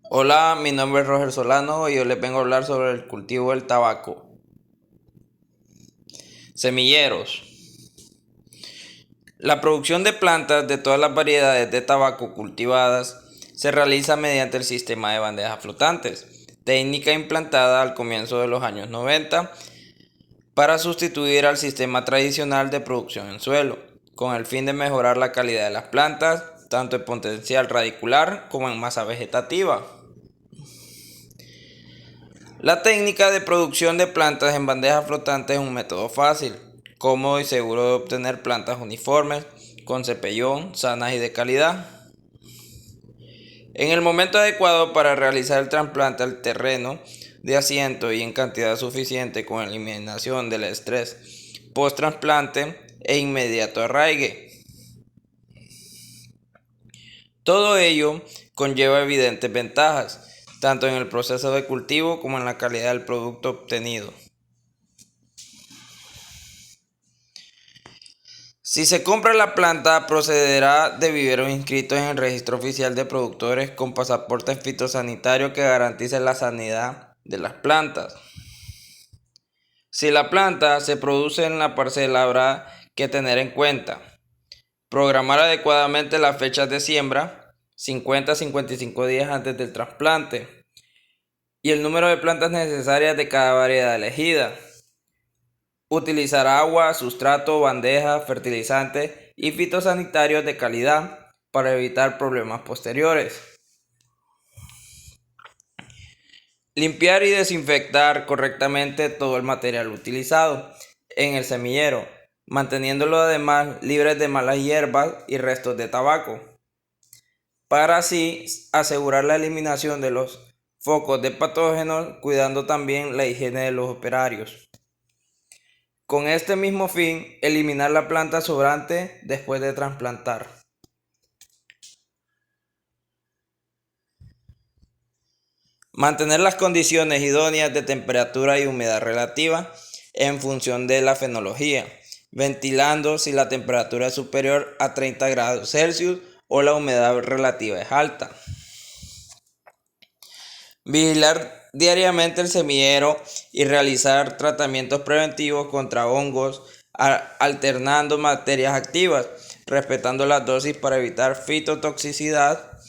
Hola, mi nombre es Roger Solano y yo les vengo a hablar sobre el cultivo del tabaco. Semilleros. La producción de plantas de todas las variedades de tabaco cultivadas se realiza mediante el sistema de bandejas flotantes, técnica implantada al comienzo de los años 90 para sustituir al sistema tradicional de producción en suelo, con el fin de mejorar la calidad de las plantas, tanto en potencial radicular como en masa vegetativa. La técnica de producción de plantas en bandejas flotantes es un método fácil, cómodo y seguro de obtener plantas uniformes, con cepellón, sanas y de calidad. En el momento adecuado para realizar el trasplante al terreno de asiento y en cantidad suficiente con eliminación del estrés post-trasplante e inmediato arraigue. Todo ello conlleva evidentes ventajas, tanto en el proceso de cultivo como en la calidad del producto obtenido. Si se compra la planta, procederá de viveros inscritos en el registro oficial de productores con pasaporte fitosanitario que garantice la sanidad de las plantas. Si la planta se produce en la parcela, habrá que tener en cuenta programar adecuadamente las fechas de siembra, 50 a 55 días antes del trasplante, y el número de plantas necesarias de cada variedad elegida. Utilizar agua, sustrato, bandeja, fertilizantes y fitosanitarios de calidad para evitar problemas posteriores. Limpiar y desinfectar correctamente todo el material utilizado en el semillero, manteniéndolo además libre de malas hierbas y restos de tabaco, para así asegurar la eliminación de los focos de patógenos, cuidando también la higiene de los operarios. Con este mismo fin, eliminar la planta sobrante después de trasplantar. Mantener las condiciones idóneas de temperatura y humedad relativa en función de la fenología, ventilando si la temperatura es superior a 30 grados Celsius o la humedad relativa es alta. Vigilar diariamente el semillero y realizar tratamientos preventivos contra hongos, alternando materias activas, respetando las dosis para evitar fitotoxicidad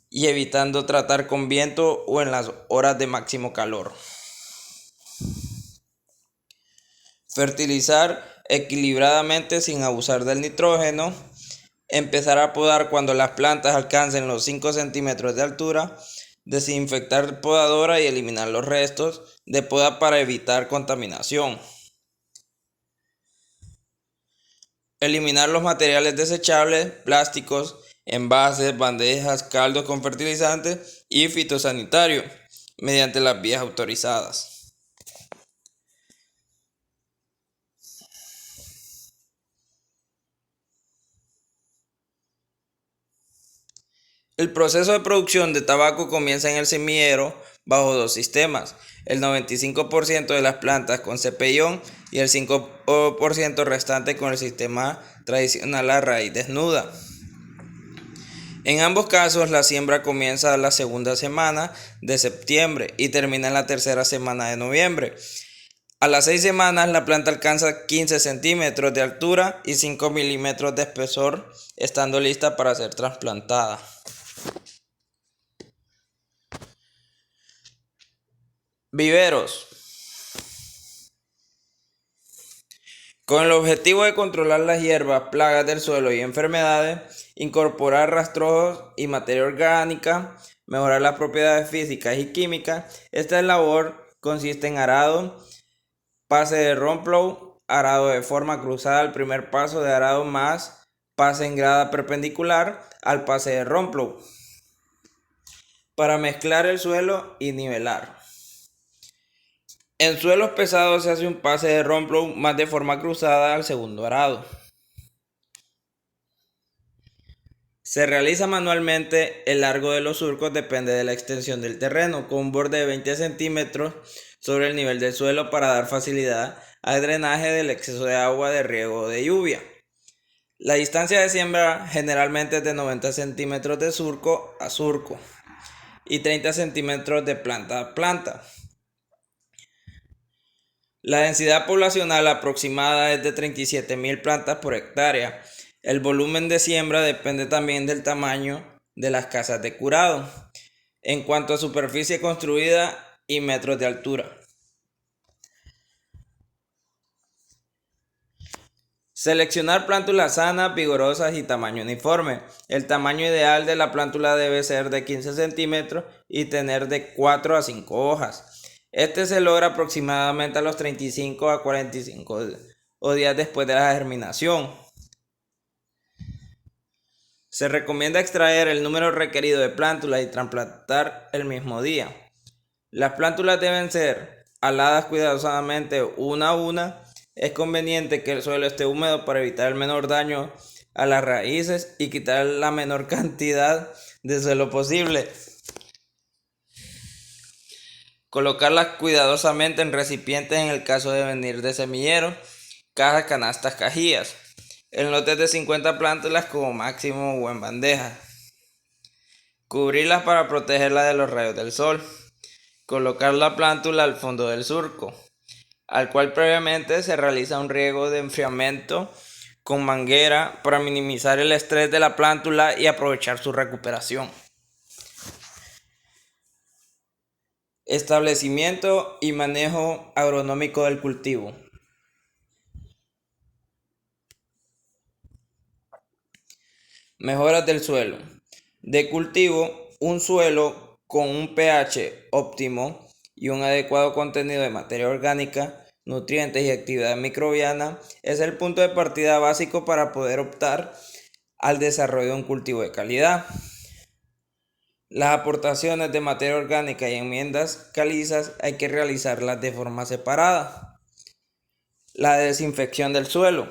y evitando tratar con viento o en las horas de máximo calor. Fertilizar equilibradamente sin abusar del nitrógeno. Empezar a podar cuando las plantas alcancen los 5 centímetros de altura. Desinfectar podadora y eliminar los restos de poda para evitar contaminación. Eliminar los materiales desechables, plásticos, envases, bandejas, caldos con fertilizantes y fitosanitario mediante las vías autorizadas. El proceso de producción de tabaco comienza en el semillero bajo dos sistemas: el 95% de las plantas con cepellón y el 5% restante con el sistema tradicional a raíz desnuda. En ambos casos, la siembra comienza la segunda semana de septiembre y termina en la tercera semana de noviembre. A las 6 semanas, la planta alcanza 15 centímetros de altura y 5 milímetros de espesor, estando lista para ser trasplantada. Viveros. Con el objetivo de controlar las hierbas, plagas del suelo y enfermedades, incorporar rastrojos y materia orgánica, mejorar las propiedades físicas y químicas, esta labor consiste en arado, pase de romplow, arado de forma cruzada al primer paso de arado más pase en grada perpendicular al pase de romplow, para mezclar el suelo y nivelar. En suelos pesados se hace un pase de romplow más de forma cruzada al segundo arado. Se realiza manualmente. El largo de los surcos depende de la extensión del terreno, con un borde de 20 centímetros sobre el nivel del suelo para dar facilidad al drenaje del exceso de agua de riego o de lluvia. La distancia de siembra generalmente es de 90 centímetros de surco a surco. y 30 centímetros de planta a planta. La densidad poblacional aproximada es de 37.000 plantas por hectárea. El volumen de siembra depende también del tamaño de las casas de curado, en cuanto a superficie construida y metros de altura. Seleccionar plántulas sanas, vigorosas y tamaño uniforme. El tamaño ideal de la plántula debe ser de 15 centímetros y tener de 4 a 5 hojas. Este se logra aproximadamente a los 35 a 45 días después de la germinación. Se recomienda extraer el número requerido de plántulas y trasplantar el mismo día. Las plántulas deben ser aladas cuidadosamente una a una. Es conveniente que el suelo esté húmedo para evitar el menor daño a las raíces y quitar la menor cantidad de suelo posible. Colocarlas cuidadosamente en recipientes en el caso de venir de semilleros, cajas, canastas, cajillas. En lotes de 50 plántulas como máximo o en bandejas. Cubrirlas para protegerlas de los rayos del sol. Colocar la plántula al fondo del surco, al cual previamente se realiza un riego de enfriamiento con manguera para minimizar el estrés de la plántula y aprovechar su recuperación. Establecimiento y manejo agronómico del cultivo. Mejoras del suelo. De cultivo, un suelo con un pH óptimo y un adecuado contenido de materia orgánica, nutrientes y actividad microbiana es el punto de partida básico para poder optar al desarrollo de un cultivo de calidad. Las aportaciones de materia orgánica y enmiendas calizas hay que realizarlas de forma separada. La desinfección del suelo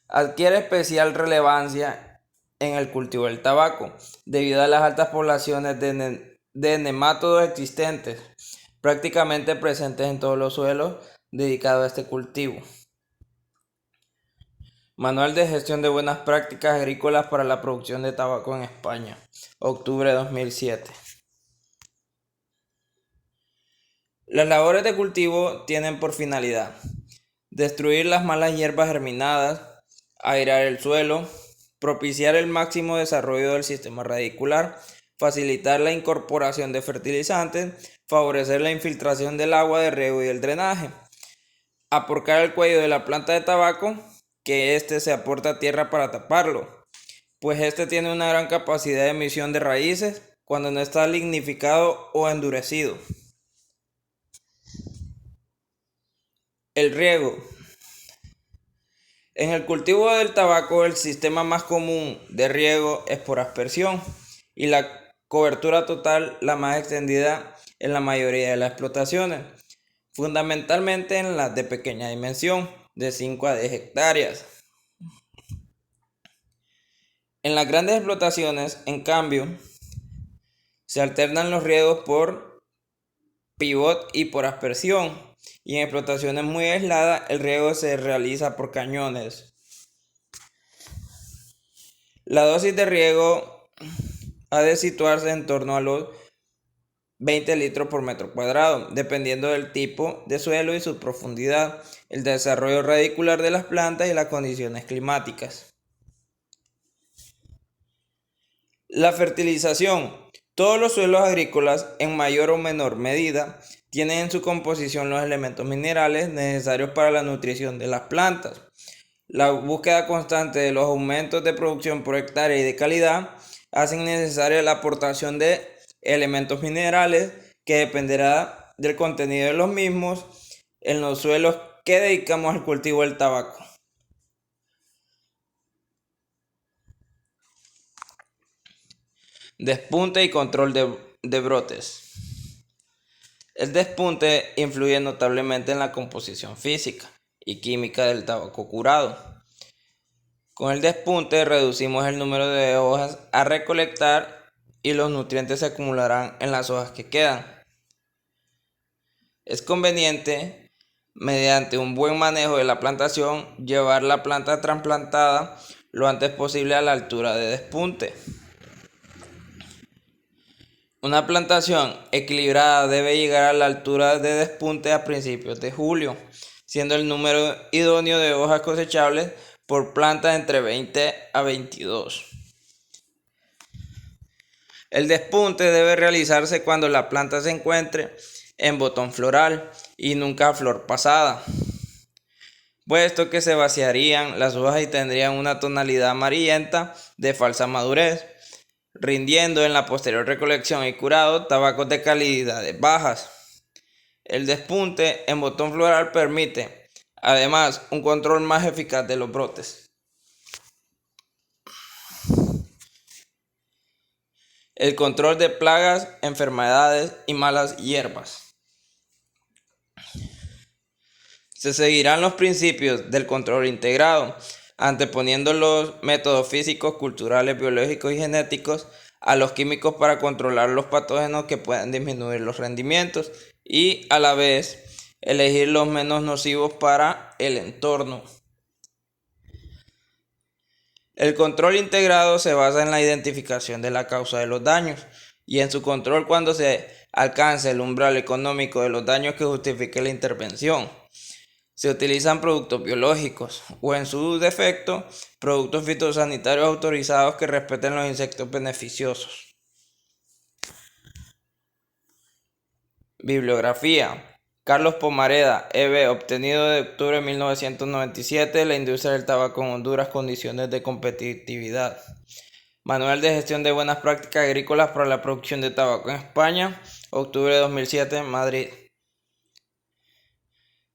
adquiere especial relevancia en el cultivo del tabaco, debido a las altas poblaciones de nemátodos existentes, prácticamente presentes en todos los suelos dedicados a este cultivo. Manual de gestión de buenas prácticas agrícolas para la producción de tabaco en España, octubre de 2007. Las labores de cultivo tienen por finalidad destruir las malas hierbas germinadas, airear el suelo, propiciar el máximo desarrollo del sistema radicular, facilitar la incorporación de fertilizantes, favorecer la infiltración del agua de riego y el drenaje, aporcar el cuello de la planta de tabaco, que éste se aporta a tierra para taparlo, pues este tiene una gran capacidad de emisión de raíces cuando no está lignificado o endurecido. El riego. En el cultivo del tabaco, el sistema más común de riego es por aspersión y la cobertura total la más extendida en la mayoría de las explotaciones, fundamentalmente en las de pequeña dimensión, de 5 a 10 hectáreas. En las grandes explotaciones, en cambio, se alternan los riegos por pivot y por aspersión, y en explotaciones muy aisladas el riego se realiza por cañones. La dosis de riego ha de situarse en torno a los 20 litros por metro cuadrado, dependiendo del tipo de suelo y su profundidad, el desarrollo radicular de las plantas y las condiciones climáticas. La fertilización. Todos los suelos agrícolas, en mayor o menor medida, tienen en su composición los elementos minerales necesarios para la nutrición de las plantas. La búsqueda constante de los aumentos de producción por hectárea y de calidad hacen necesaria la aportación de elementos minerales que dependerá del contenido de los mismos en los suelos que dedicamos al cultivo del tabaco. Despunte y control de brotes. El despunte influye notablemente en la composición física y química del tabaco curado. Con el despunte reducimos el número de hojas a recolectar y los nutrientes se acumularán en las hojas que quedan. Es conveniente, mediante un buen manejo de la plantación, llevar la planta trasplantada lo antes posible a la altura de despunte. Una plantación equilibrada debe llegar a la altura de despunte a principios de julio, siendo el número idóneo de hojas cosechables por planta entre 20 a 22. El despunte debe realizarse cuando la planta se encuentre en botón floral y nunca flor pasada, puesto que se vaciarían las hojas y tendrían una tonalidad amarillenta de falsa madurez, rindiendo en la posterior recolección y curado tabacos de calidades bajas. El despunte en botón floral permite, además, un control más eficaz de los brotes. El control de plagas, enfermedades y malas hierbas. Se seguirán los principios del control integrado, anteponiendo los métodos físicos, culturales, biológicos y genéticos a los químicos para controlar los patógenos que puedan disminuir los rendimientos y a la vez elegir los menos nocivos para el entorno. El control integrado se basa en la identificación de la causa de los daños y en su control cuando se alcance el umbral económico de los daños que justifique la intervención. Se utilizan productos biológicos o, en su defecto, productos fitosanitarios autorizados que respeten los insectos beneficiosos. Bibliografía: Carlos Pomareda, E.B., obtenido de octubre de 1997, La industria del tabaco en Honduras, condiciones de competitividad. Manual de gestión de buenas prácticas agrícolas para la producción de tabaco en España, octubre de 2007, Madrid.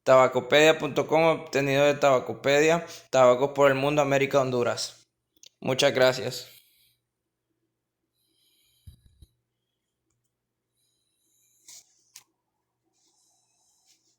Tabacopedia.com, obtenido de Tabacopedia, Tabacos por el Mundo, América, Honduras. Muchas gracias.